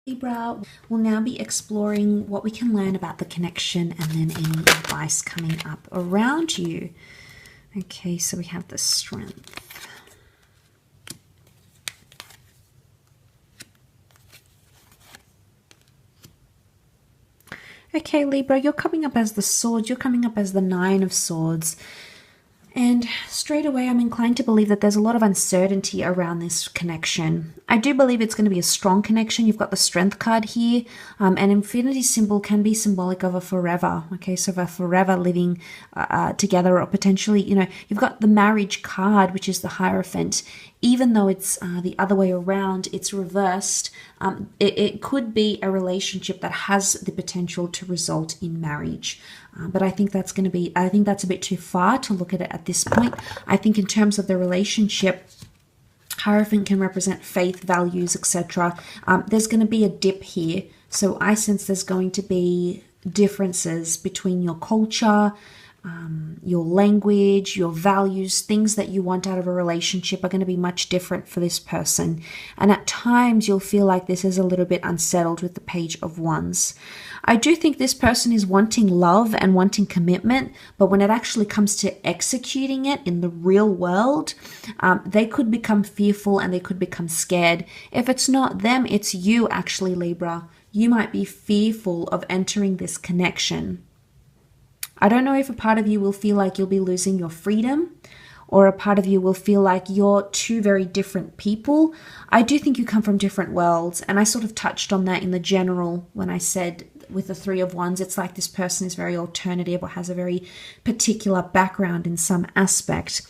Libra, we'll now be exploring what we can learn about the connection and then any advice coming up around you. Okay, so we have the Strength. Okay, Libra, you're coming up as the Sword. You're coming up as the Nine of Swords. And straight away, I'm inclined to believe that there's a lot of uncertainty around this connection. I do believe it's going to be a strong connection. You've got the Strength card here. An infinity symbol can be symbolic of a forever. Okay, so of a forever living together, or potentially, you've got the Marriage card, which is the Hierophant. Even though it's the other way around, it's reversed. It could be a relationship that has the potential to result in marriage. But I think that's a bit too far to look at it at this point. I think in terms of the relationship, Hierophant can represent faith, values, etc. There's going to be a dip here. So I sense there's going to be differences between your culture, your language, your values. Things that you want out of a relationship are going to be much different for this person. And at times you'll feel like this is a little bit unsettled with the Page of Wands. I do think this person is wanting love and wanting commitment, but when it actually comes to executing it in the real world, they could become fearful and they could become scared. If it's not them, it's you actually, Libra. You might be fearful of entering this connection. I don't know if a part of you will feel like you'll be losing your freedom, or a part of you will feel like you're two very different people. I do think you come from different worlds, and I sort of touched on that in the general when I said with the Three of Wands, it's like this person is very alternative or has a very particular background in some aspect.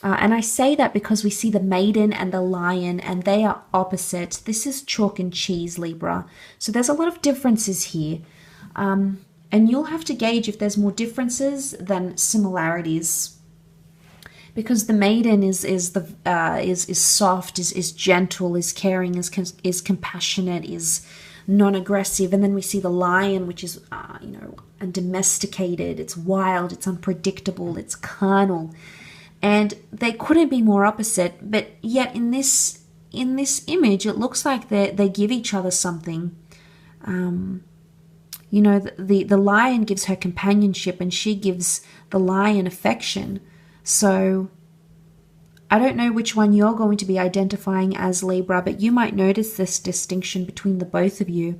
And I say that because we see the Maiden and the Lion, and they are opposite. This is chalk and cheese, Libra. So there's a lot of differences here. And you'll have to gauge if there's more differences than similarities. Because the Maiden is soft, is gentle, is caring, is compassionate, is non-aggressive, and then we see the Lion, which is undomesticated. It's wild, it's unpredictable, it's carnal, and they couldn't be more opposite. But yet in this image, it looks like they give each other something. The Lion gives her companionship, and she gives the Lion affection. So I don't know which one you're going to be identifying as, Libra, but you might notice this distinction between the both of you.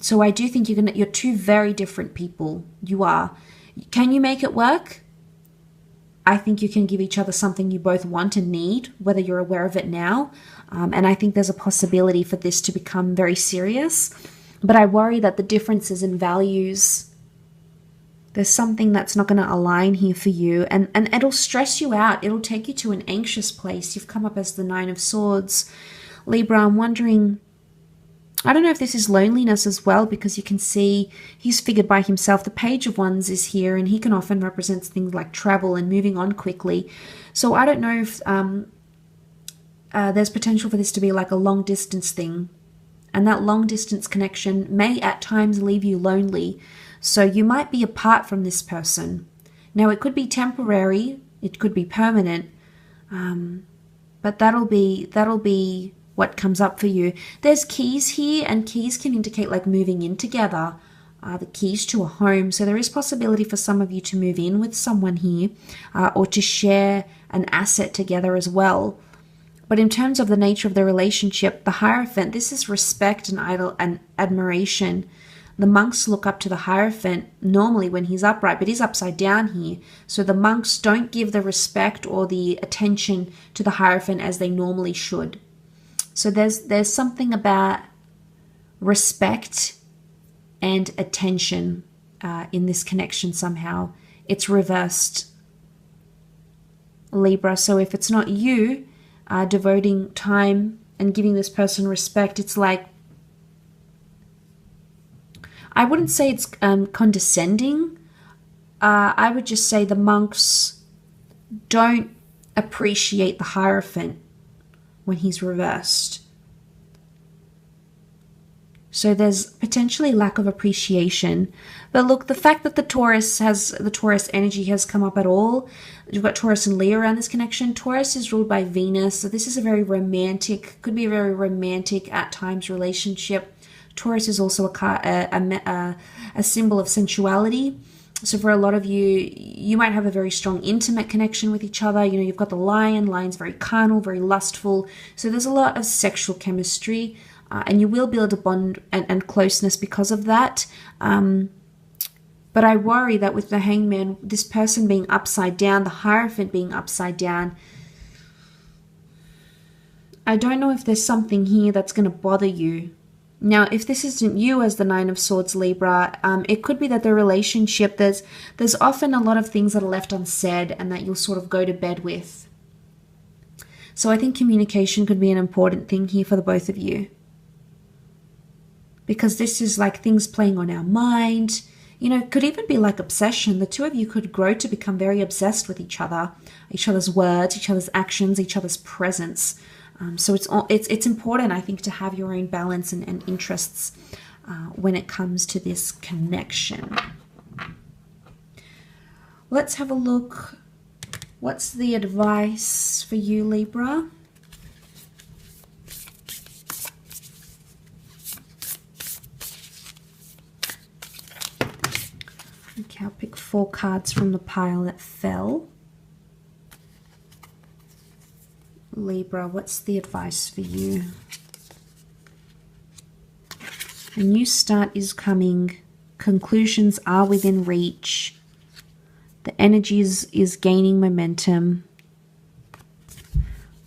So I do think you're two very different people. You are. Can you make it work? I think you can give each other something you both want and need, whether you're aware of it now. And I think there's a possibility for this to become very serious. But I worry that the differences in values, there's something that's not going to align here for you, and it'll stress you out. It'll take you to an anxious place. You've come up as the Nine of Swords, Libra. I'm wondering, I don't know if this is loneliness as well, because you can see he's figured by himself. The Page of Wands is here, and he can often represent things like travel and moving on quickly. So I don't know if there's potential for this to be like a long distance thing, and that long distance connection may at times leave you lonely. So you might be apart from this person. Now, it could be temporary, it could be permanent, but that'll be what comes up for you. There's keys here, and keys can indicate like moving in together, the keys to a home. So there is possibility for some of you to move in with someone here, or to share an asset together as well. But in terms of the nature of the relationship, the Hierophant, this is respect and admiration. The monks look up to the Hierophant normally when he's upright, but he's upside down here. So the monks don't give the respect or the attention to the Hierophant as they normally should. So there's something about respect and attention in this connection somehow. It's reversed, Libra. So if it's not you devoting time and giving this person respect, it's like, I wouldn't say it's condescending. I would just say the monks don't appreciate the Hierophant when he's reversed. So there's potentially lack of appreciation. But look, the fact that the Taurus energy has come up at all, you've got Taurus and Leo around this connection. Taurus is ruled by Venus, so this is a very romantic, could be a very romantic at times relationship. Taurus is also a symbol of sensuality. So for a lot of you, you might have a very strong intimate connection with each other. You know, you've got the lion. Lion's very carnal, very lustful. So there's a lot of sexual chemistry. And you will build a bond and closeness because of that. But I worry that with the Hangman, this person being upside down, the Hierophant being upside down, I don't know if there's something here that's going to bother you. Now, if this isn't you as the Nine of Swords, Libra, it could be that the relationship, there's often a lot of things that are left unsaid and that you'll sort of go to bed with. So I think communication could be an important thing here for the both of you. Because this is like things playing on our mind. You know, it could even be like obsession. The two of you could grow to become very obsessed with each other's words, each other's actions, each other's presence. So it's important, I think, to have your own balance and interests when it comes to this connection. Let's have a look. What's the advice for you, Libra? Okay, I'll pick 4 cards from the pile that fell. Libra, what's the advice for you? A new start is coming. Conclusions are within reach. The energy is gaining momentum.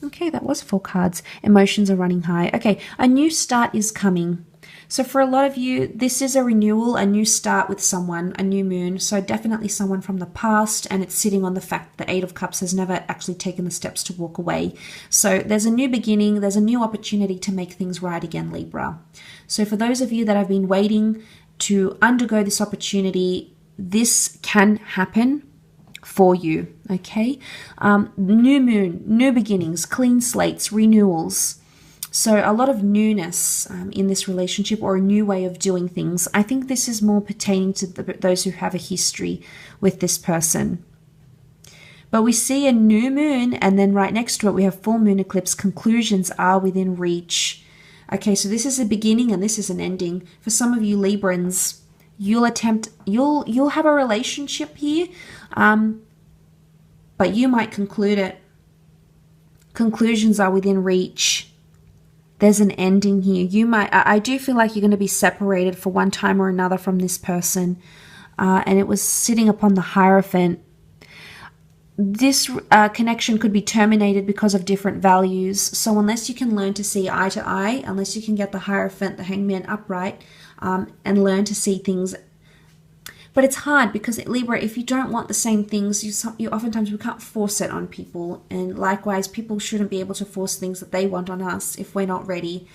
Okay, that was 4 cards. Emotions are running high. Okay, a new start is coming. So for a lot of you, this is a renewal, a new start with someone, a new moon. So definitely someone from the past, and it's sitting on the fact that the 8 of Cups has never actually taken the steps to walk away. So there's a new beginning, there's a new opportunity to make things right again, Libra. So for those of you that have been waiting to undergo this opportunity, this can happen for you, okay? New moon, new beginnings, clean slates, renewals. So a lot of newness in this relationship, or a new way of doing things. I think this is more pertaining to those who have a history with this person. But we see a new moon, and then right next to it we have full moon eclipse. Conclusions are within reach. Okay, so this is a beginning and this is an ending. For some of you Librans, you'll have a relationship here, but you might conclude it. Conclusions are within reach. There's an ending here. I do feel like you're going to be separated for one time or another from this person. And it was sitting upon the Hierophant. This connection could be terminated because of different values. So unless you can learn to see eye to eye, unless you can get the Hierophant, the Hangman upright, and learn to see things. But it's hard because, Libra, if you don't want the same things, you oftentimes we can't force it on people. And likewise, people shouldn't be able to force things that they want on us if we're not ready.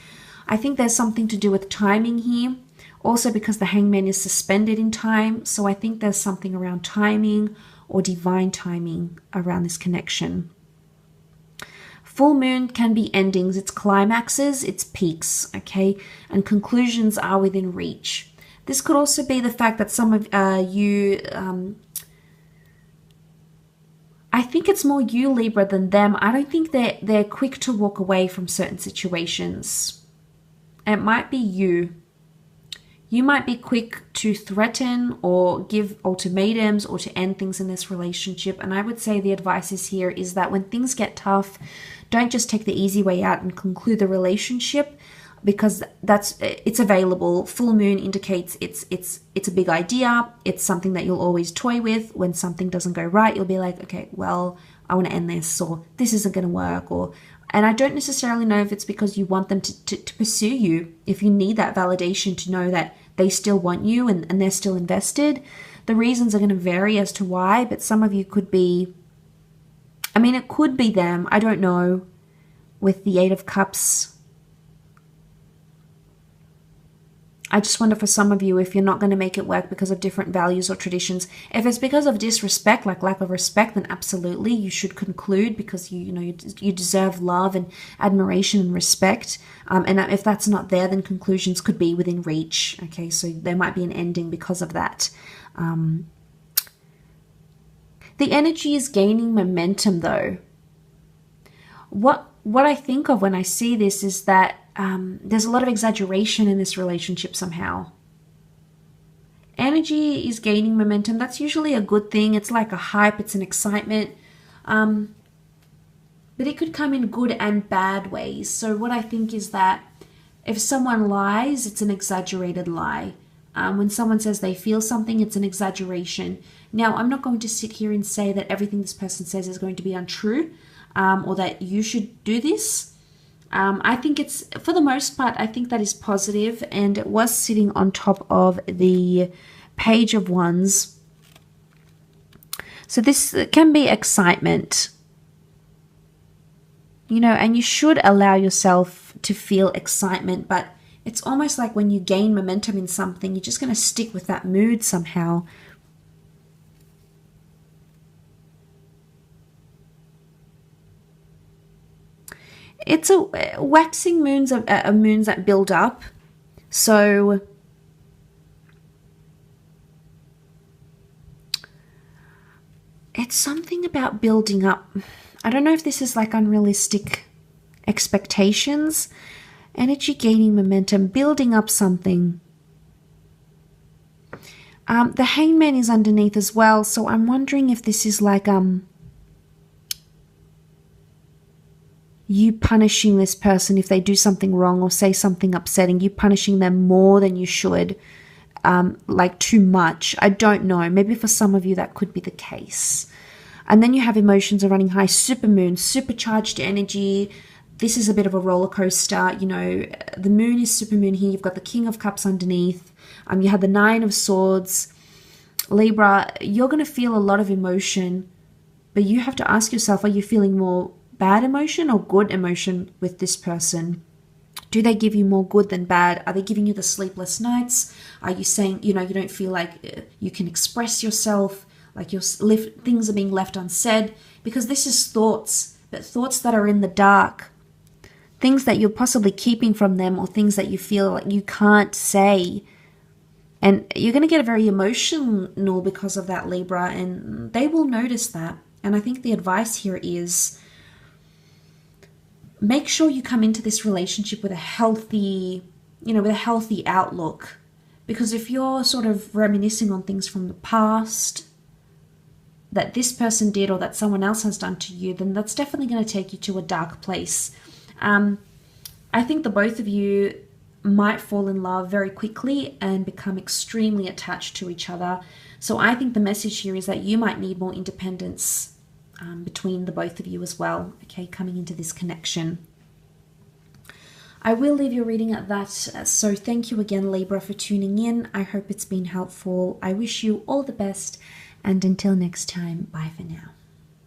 I think there's something to do with timing here. Also because the Hangman is suspended in time. So I think there's something around timing or divine timing around this connection. Full moon can be endings. It's climaxes, it's peaks, okay? And conclusions are within reach. This could also be the fact that some of you, I think it's more you, Libra, than them. I don't think they're quick to walk away from certain situations. It might be you. You might be quick to threaten or give ultimatums or to end things in this relationship. And I would say the advice is here is that when things get tough, don't just take the easy way out and conclude the relationship, because it's available. Full moon indicates it's a big idea. It's something that you'll always toy with. When something doesn't go right, you'll be like, okay, well, I want to end this, or this isn't going to work, and I don't necessarily know if it's because you want them to pursue you. If you need that validation to know that they still want you and they're still invested, the reasons are going to vary as to why, but some of you could be, I mean, it could be them, I don't know, with the 8 of Cups. I just wonder for some of you if you're not going to make it work because of different values or traditions. If it's because of disrespect, like lack of respect, then absolutely you should conclude, because you deserve love and admiration and respect. And if that's not there, then conclusions could be within reach. Okay, so there might be an ending because of that. The energy is gaining momentum, though. What I think of when I see this is that there's a lot of exaggeration in this relationship somehow. Energy is gaining momentum. That's usually a good thing. It's like a hype. It's an excitement. But it could come in good and bad ways. So what I think is that if someone lies, it's an exaggerated lie. When someone says they feel something, it's an exaggeration. Now, I'm not going to sit here and say that everything this person says is going to be untrue, or that you should do this. I think it's, for the most part, I think that is positive, and it was sitting on top of the Page of Wands. So this can be excitement, and you should allow yourself to feel excitement, but it's almost like when you gain momentum in something, you're just going to stick with that mood somehow. It's a waxing moons of moons that build up. So it's something about building up. I don't know if this is like unrealistic expectations. Energy gaining momentum, building up something. The Hangman is underneath as well. So I'm wondering if this is like you punishing this person if they do something wrong or say something upsetting, you punishing them more than you should, like too much. I don't know. Maybe for some of you that could be the case. And then you have emotions are running high, supermoon, supercharged energy. This is a bit of a roller coaster. The moon is supermoon here. You've got the King of Cups underneath. You have the Nine of Swords. Libra, you're going to feel a lot of emotion, but you have to ask yourself, are you feeling more bad emotion or good emotion with this person? Do they give you more good than bad? Are they giving you the sleepless nights? Are you saying, you don't feel like you can express yourself, like things are being left unsaid? Because this is thoughts, but thoughts that are in the dark, things that you're possibly keeping from them, or things that you feel like you can't say. And you're going to get very emotional because of that, Libra, and they will notice that. And I think the advice here is, make sure you come into this relationship with a healthy, with a healthy outlook. Because if you're sort of reminiscing on things from the past that this person did or that someone else has done to you, then that's definitely going to take you to a dark place. I think the both of you might fall in love very quickly and become extremely attached to each other. So I think the message here is that you might need more independence between the both of you as well, okay, coming into this connection. I will leave your reading at that. So thank you again, Libra, for tuning in. I hope it's been helpful. I wish you all the best, and until next time, bye for now.